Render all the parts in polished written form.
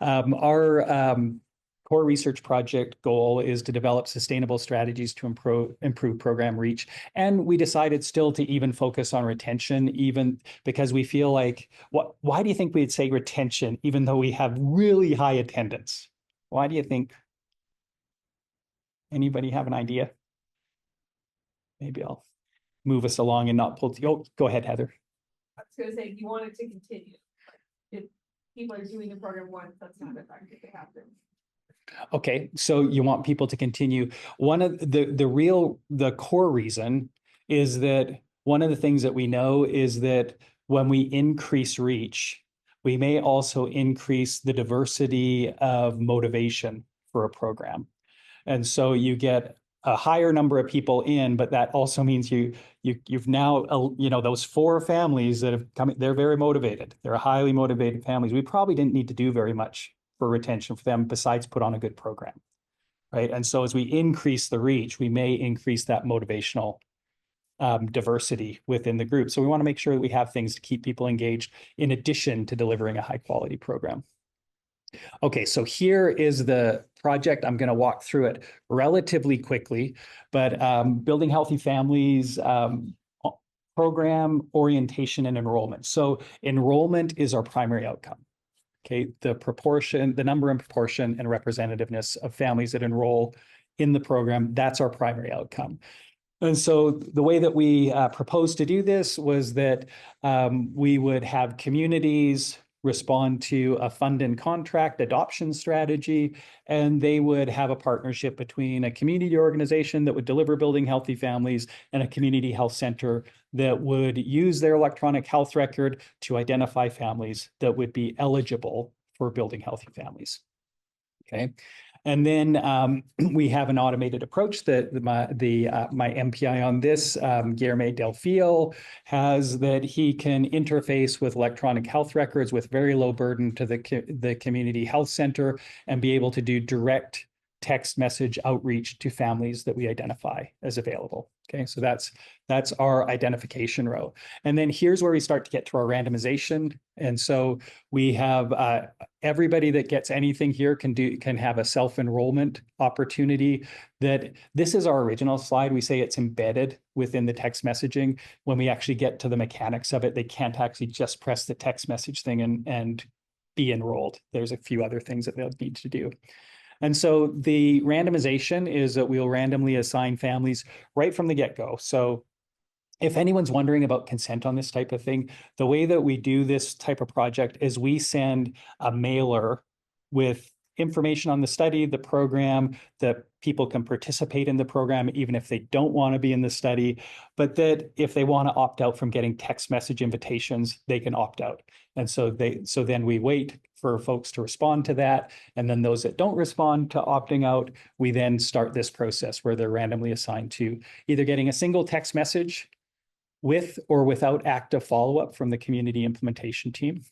Our core research project goal is to develop sustainable strategies to improve program reach. And we decided still to even focus on retention, even because we feel like, why do you think we'd say retention, even though we have really high attendance? Why do you think? Anybody have an idea? Maybe I'll move us along and not pull. Oh, go ahead, Heather. I was going to say, you want it to continue. If people are doing the program once, that's not effective. They have to. Okay, so you want people to continue. One of the core reason is that one of the things that we know is that when we increase reach, we may also increase the diversity of motivation for a program. And so you get a higher number of people in, but that also means you've now, those 4 families that have come, they're very motivated. They're highly motivated families. We probably didn't need to do very much for retention for them besides put on a good program, right? And so as we increase the reach, we may increase that motivational diversity within the group. So we want to make sure that we have things to keep people engaged in addition to delivering a high quality program. Okay, so here is the project. I'm going to walk through it relatively quickly, but building healthy families, program orientation and enrollment. So enrollment is our primary outcome. Okay, the number and proportion and representativeness of families that enroll in the program, that's our primary outcome. And so the way that we proposed to do this was that we would have communities respond to a fund and contract adoption strategy, and they would have a partnership between a community organization that would deliver building healthy families and a community health center that would use their electronic health record to identify families that would be eligible for building healthy families. Okay. And then we have an automated approach that my MPI on this, Guilherme Delfio, has, that he can interface with electronic health records with very low burden to the community health center and be able to do direct text message outreach to families that we identify as available. Okay, so that's our identification row. And then here's where we start to get to our randomization. And so we have everybody that gets anything here can have a self-enrollment opportunity. That this is our original slide. We say it's embedded within the text messaging. When we actually get to the mechanics of it, they can't actually just press the text message thing and be enrolled. There's a few other things that they'll need to do. And so the randomization is that we'll randomly assign families right from the get-go. So if anyone's wondering about consent on this type of thing, the way that we do this type of project is we send a mailer with information on the study, the program, that people can participate in the program even if they don't want to be in the study, but that if they want to opt out from getting text message invitations, they can opt out. And so then we wait for folks to respond to that. And then those that don't respond to opting out, we then start this process where they're randomly assigned to either getting a single text message with or without active follow-up from the community implementation team,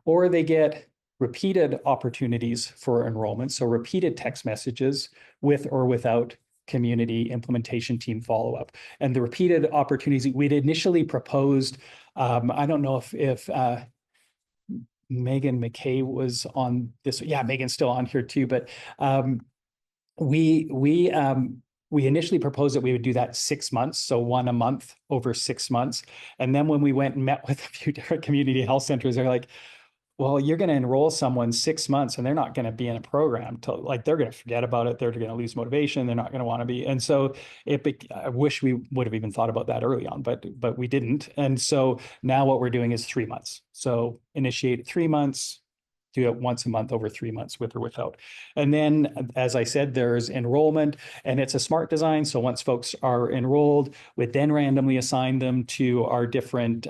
or they get repeated opportunities for enrollment, so repeated text messages with or without community implementation team follow-up. And the repeated opportunities, we'd initially proposed, I don't know if Megan McKay was on this. Yeah, Megan's still on here too, but we initially proposed that we would do that 6 months, so one a month over 6 months. And then when we went and met with a few different community health centers, they're like, well, you're going to enroll someone 6 months and they're not going to be in a program till, like, they're going to forget about it. They're going to lose motivation. They're not going to want to be. And so I wish we would have even thought about that early on, but we didn't. And so now what we're doing is 3 months. So initiate 3 months, do it once a month over 3 months with or without. And then, as I said, there's enrollment, and it's a smart design. So once folks are enrolled, we then randomly assign them to our different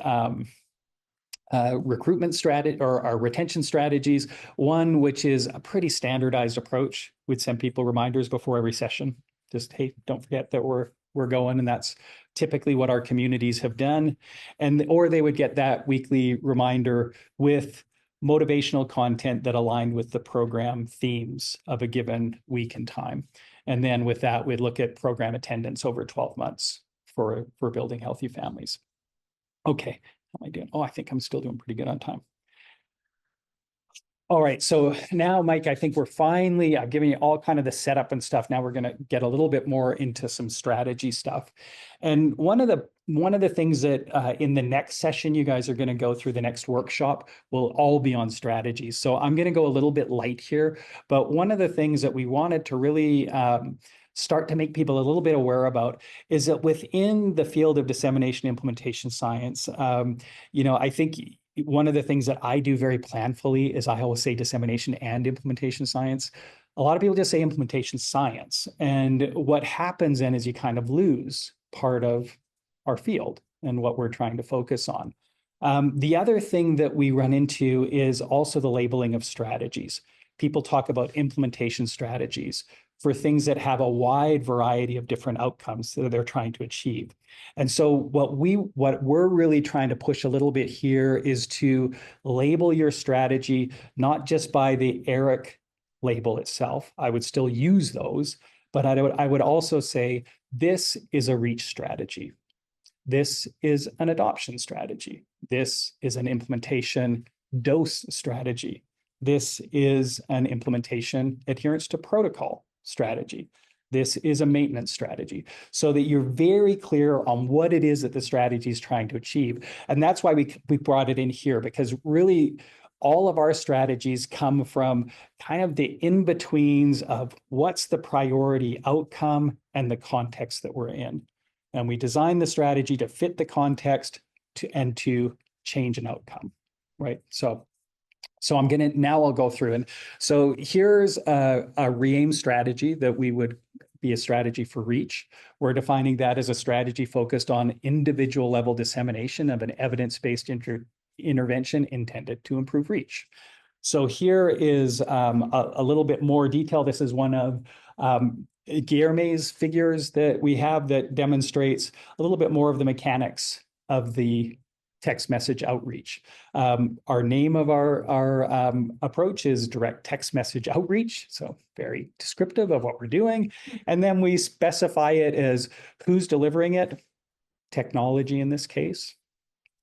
recruitment strategy or our retention strategies. One, which is a pretty standardized approach, we'd send people reminders before every session. Just, hey, don't forget that we're going. And that's typically what our communities have done. Or they would get that weekly reminder with motivational content that aligned with the program themes of a given week and time. And then with that, we'd look at program attendance over 12 months for building healthy families. Okay. How am I doing? Oh, I think I'm still doing pretty good on time. All right, so now, Mike, I think I've given you all kind of the setup and stuff. Now we're going to get a little bit more into some strategy stuff. And one of the things that in the next session you guys are going to go through, the next workshop will all be on strategies. So I'm going to go a little bit light here, but one of the things that we wanted to really start to make people a little bit aware about is that within the field of dissemination implementation science, I think one of the things that I do very planfully is I always say dissemination and implementation science. A lot of people just say implementation science. And what happens then is you kind of lose part of our field and what we're trying to focus on. The other thing that we run into is also the labeling of strategies. People talk about implementation strategies for things that have a wide variety of different outcomes that they're trying to achieve. And so what we're really trying to push a little bit here is to label your strategy, not just by the ERIC label itself. I would still use those, but I would also say this is a reach strategy. This is an adoption strategy. This is an implementation dose strategy. This is an implementation adherence to protocol strategy. This is a maintenance strategy, so that you're very clear on what it is that the strategy is trying to achieve. And that's why we brought it in here, because really all of our strategies come from kind of the in-betweens of what's the priority outcome and the context that we're in. And we design the strategy to fit the context and to change an outcome, right? So I'll go through. And so here's a re-aim strategy that we would be a strategy for reach. We're defining that as a strategy focused on individual level dissemination of an evidence-based intervention intended to improve reach. So here is a little bit more detail. This is one of Guillerme's figures that we have that demonstrates a little bit more of the mechanics of the text message outreach. Our name of our approach is direct text message outreach, so very descriptive of what we're doing. And then we specify it as who's delivering it, technology in this case.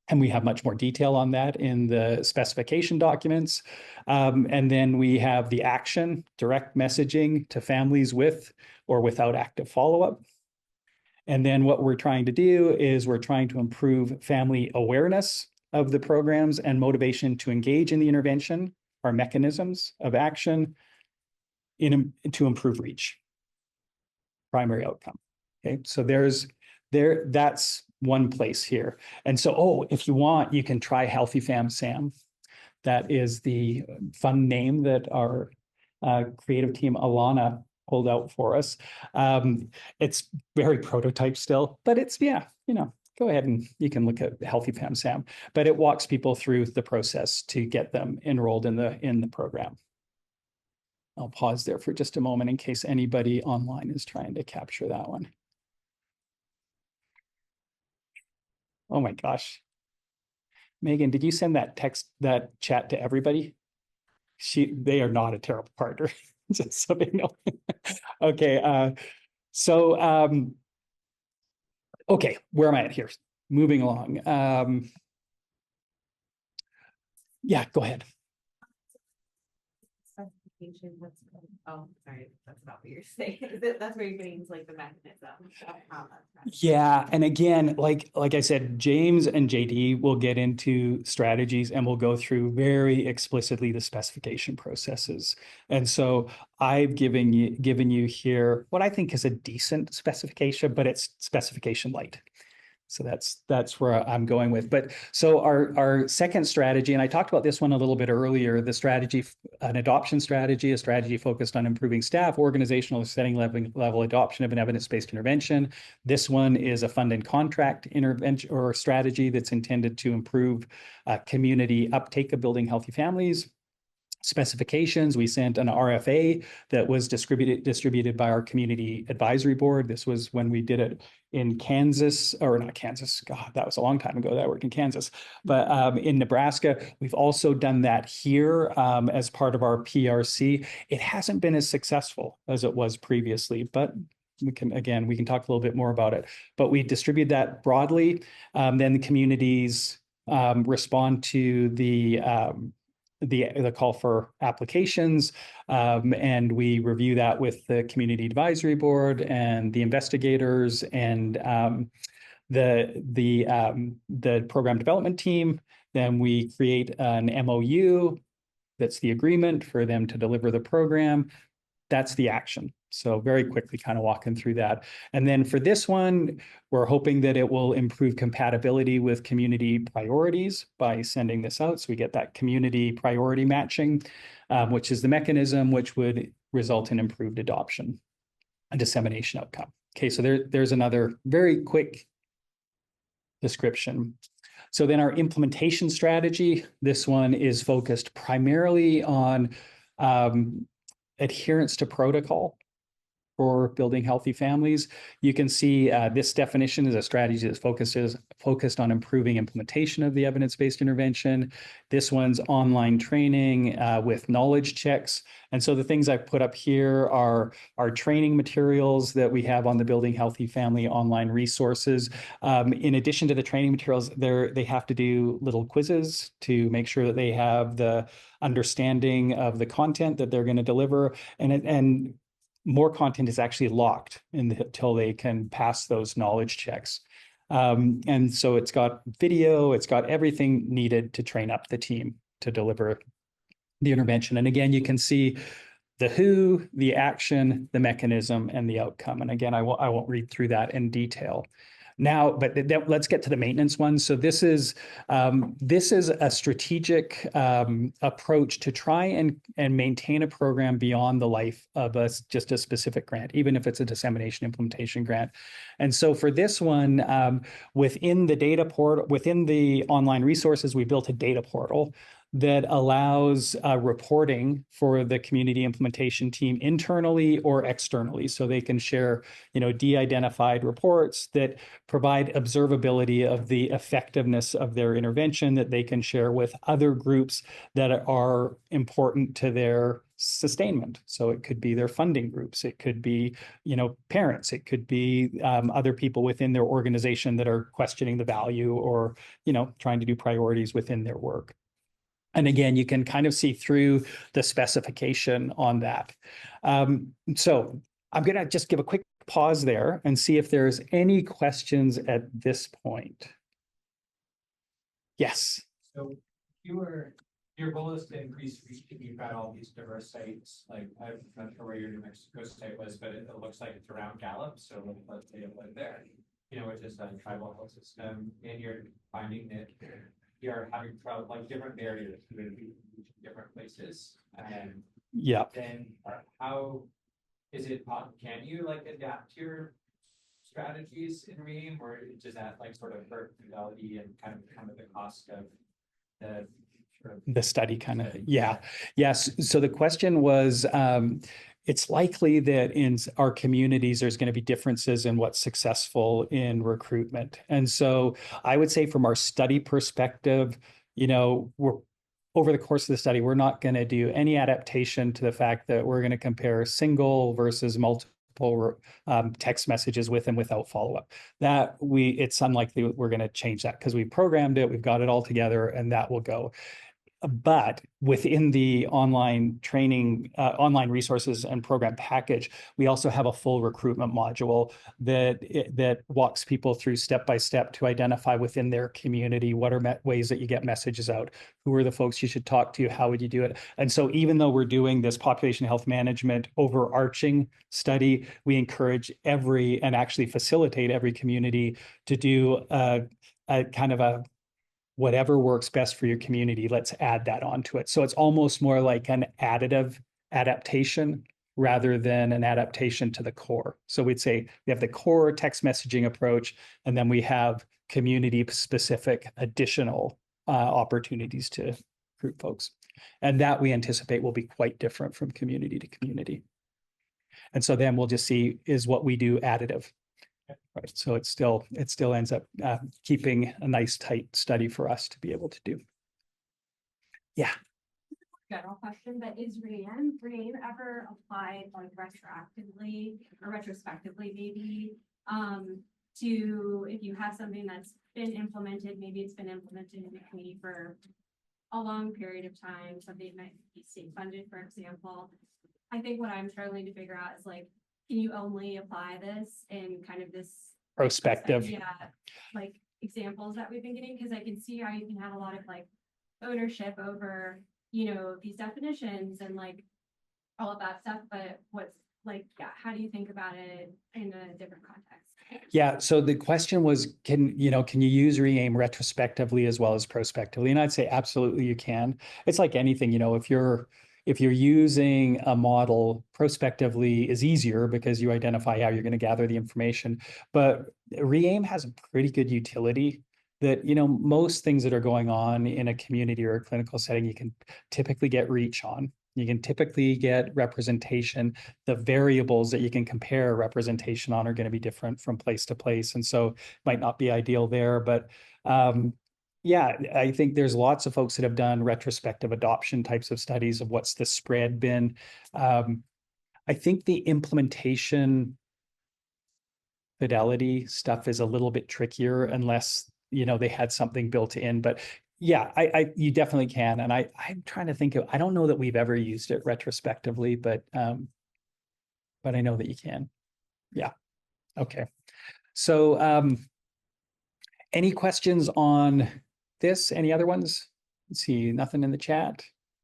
And we have much more detail on that in the specification documents. And then we have the action, direct messaging to families with or without active follow-up. And then what we're trying to do is we're trying to improve family awareness of the programs and motivation to engage in the intervention, our mechanisms of action to improve reach, primary outcome. Okay, so that's one place here. And so, if you want, you can try Healthy Fam Sam. That is the fun name that our creative team, Alana, pulled out for us. It's very prototype still, but it's, go ahead and you can look at Healthy Fam Sam, but it walks people through the process to get them enrolled in the program. I'll pause there for just a moment in case anybody online is trying to capture that one. Oh my gosh. Megan, did you send that chat to everybody? They are not a terrible partner, just so they know. Okay. Okay, where am I at here? Moving along. Yeah, go ahead. Specification, sorry, that's not what you're saying. That's where you're getting into like the mechanism of how that's. Yeah, and again, like I said, James and JD will get into strategies and we'll go through very explicitly the specification processes. And so I've given you here what I think is a decent specification, but it's specification light. So that's where I'm going with. But so our second strategy, and I talked about this one a little bit earlier, the strategy, an adoption strategy, a strategy focused on improving staff, organizational setting level adoption of an evidence-based intervention. This one is a fund and contract intervention or strategy that's intended to improve community uptake of building healthy families. Specifications, we sent an RFA that was distributed by our community advisory board. This was when we did it in Kansas, or not Kansas, God, that was a long time ago that I worked in Kansas, but in Nebraska. We've also done that here as part of our PRC. It hasn't been as successful as it was previously, but we can talk a little bit more about it. But we distribute that broadly. Then the communities respond to the the call for applications, and we review that with the community advisory board and the investigators and the program development team. Then we create an MOU. That's the agreement for them to deliver the program. That's the action. So very quickly kind of walking through that. And then for this one, we're hoping that it will improve compatibility with community priorities by sending this out. So we get that community priority matching, which is the mechanism which would result in improved adoption and dissemination outcome. Okay, so there's another very quick description. So then our implementation strategy, this one is focused primarily on adherence to protocol for building healthy families. You can see this definition is a strategy that focused on improving implementation of the evidence-based intervention. This one's online training with knowledge checks. And so the things I've put up here are our training materials that we have on the Building Healthy Family online resources. In addition to the training materials, they have to do little quizzes to make sure that they have the understanding of the content that they're going to deliver. And more content is actually locked until they can pass those knowledge checks. And so it's got video, it's got everything needed to train up the team to deliver the intervention. And again, you can see the who, the action, the mechanism, and the outcome. And again, I won't read through that in detail. Now, but let's get to the maintenance one. So this is a strategic approach to try and maintain a program beyond the life of just a specific grant, even if it's a dissemination implementation grant. And so for this one, within the data portal, within the online resources, we built a data portal that allows reporting for the community implementation team internally or externally. So they can share, de-identified reports that provide observability of the effectiveness of their intervention that they can share with other groups that are important to their sustainment. So it could be their funding groups, it could be, parents, it could be other people within their organization that are questioning the value or, trying to do priorities within their work. And again, you can kind of see through the specification on that. So I'm going to just give a quick pause there and see if there's any questions at this point. Yes. So your goal is to increase reach. You've got all these diverse sites. Like I'm not sure where your New Mexico site was, but it looks like it's around Gallup. So let's say it was there, which is a tribal health system, and you're finding that you're having trouble, like different barriers to reach different places. And yeah, then how is it? Can you adapt your strategies in REAM, or does that sort of hurt fidelity and kind of the cost of the study kind of? Yeah. Yes. So the question was, it's likely that in our communities, there's going to be differences in what's successful in recruitment. And so I would say from our study perspective, we're over the course of the study, we're not going to do any adaptation to the fact that we're going to compare single versus multiple text messages with and without follow-up. It's unlikely we're going to change that because we programmed it, we've got it all together, and that will go. But within the online training, online resources and program package, we also have a full recruitment module that walks people through step by step to identify within their community what are ways that you get messages out, who are the folks you should talk to, how would you do it. And so even though we're doing this population health management overarching study, we encourage and actually facilitate every community to do a kind of a whatever works best for your community, let's add that onto it. So it's almost more like an additive adaptation rather than an adaptation to the core. So we'd say we have the core text messaging approach, and then we have community-specific additional opportunities to recruit folks. And that we anticipate will be quite different from community to community. And so then we'll just see, is what we do additive? Right. So it still ends up keeping a nice tight study for us to be able to do. Yeah. General question, but is REAM ever applied retroactively or retrospectively maybe to if you have something that's been implemented, maybe it's been implemented in the community for a long period of time, something might be state funded, for example. I think what I'm struggling to figure out is like, can you only apply this in kind of this Prospective. yeah, like examples that we've been getting, because I can see how you can have a lot of like ownership over, these definitions and like all of that stuff, but what's like, yeah, how do you think about it in a different context? Yeah, so the question was, can you use REAIM retrospectively as well as prospectively? And I'd say absolutely you can. It's like anything, if you're using a model, prospectively is easier because you identify how you're going to gather the information. But REAIM has a pretty good utility that, most things that are going on in a community or a clinical setting, you can typically get reach on. You can typically get representation. The variables that you can compare representation on are going to be different from place to place. And so it might not be ideal there, but yeah, I think there's lots of folks that have done retrospective adoption types of studies of what's the spread been. I think the implementation fidelity stuff is a little bit trickier unless, they had something built in, but yeah, you definitely can. And I'm trying to think of, I don't know that we've ever used it retrospectively, but I know that you can. Yeah. Okay. So any questions on this? Any other ones? Let's see, nothing in the chat.